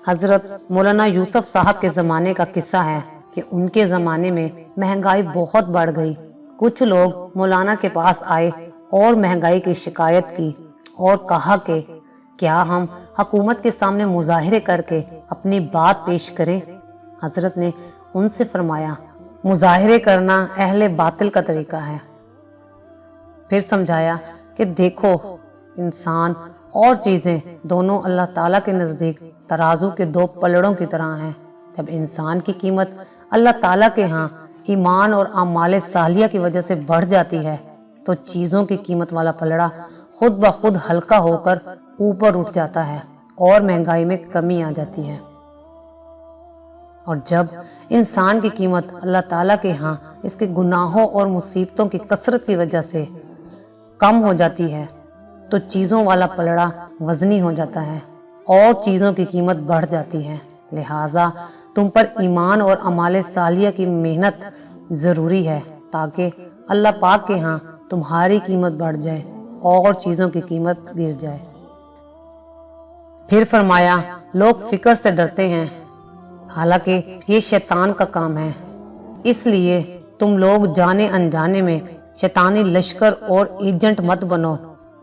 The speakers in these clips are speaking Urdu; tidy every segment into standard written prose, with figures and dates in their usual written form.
حضرت مولانا یوسف صاحب کے زمانے کا قصہ ہے کہ ان کے زمانے میں مہنگائی بہت بڑھ گئی۔ کچھ لوگ مولانا کے پاس آئے اور مہنگائی کی شکایت کی اور کہا کہ کیا ہم حکومت کے سامنے مظاہرے کر کے اپنی بات پیش کریں؟ حضرت نے ان سے فرمایا، مظاہرے کرنا اہل باطل کا طریقہ ہے۔ پھر سمجھایا کہ دیکھو، انسان اور چیزیں دونوں اللہ تعالیٰ کے نزدیک ترازو کے دو پلڑوں کی طرح ہیں۔ جب انسان کی قیمت اللہ تعالیٰ کے ہاں ایمان اور اعمال صالحہ کی وجہ سے بڑھ جاتی ہے تو چیزوں کی قیمت والا پلڑا خود بخود ہلکا ہو کر اوپر اٹھ جاتا ہے اور مہنگائی میں کمی آ جاتی ہے۔ اور جب انسان کی قیمت اللہ تعالیٰ کے ہاں اس کے گناہوں اور مصیبتوں کی کثرت کی وجہ سے کم ہو جاتی ہے تو چیزوں والا پلڑا وزنی ہو جاتا ہے اور چیزوں کی قیمت بڑھ جاتی ہے۔ لہٰذا تم پر ایمان اور اعمال صالحہ کی محنت ضروری ہے تاکہ اللہ پاک کے ہاں تمہاری قیمت بڑھ جائے اور چیزوں کی قیمت گر جائے۔ پھر فرمایا، لوگ فقر سے ڈرتے ہیں، حالانکہ یہ شیطان کا کام ہے، اس لیے تم لوگ جانے انجانے میں شیطانی لشکر اور ایجنٹ مت بنو۔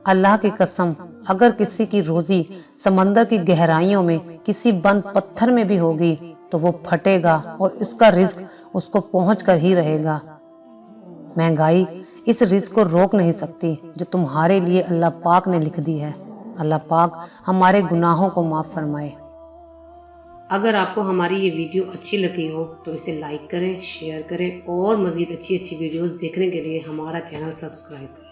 اللہ کی قسم، اگر کسی کی روزی سمندر کی گہرائیوں میں کسی بند پتھر میں بھی ہوگی تو وہ پھٹے گا اور اس کا رزق اس کو پہنچ کر ہی رہے گا۔ مہنگائی اس رزق کو روک نہیں سکتی جو تمہارے لیے اللہ پاک نے لکھ دی ہے۔ اللہ پاک ہمارے گناہوں کو معاف فرمائے۔ اگر آپ کو ہماری یہ ویڈیو اچھی لگی ہو تو اسے لائک کریں، شیئر کریں اور مزید اچھی ویڈیوز دیکھنے کے لیے ہمارا چینل سبسکرائب کریں۔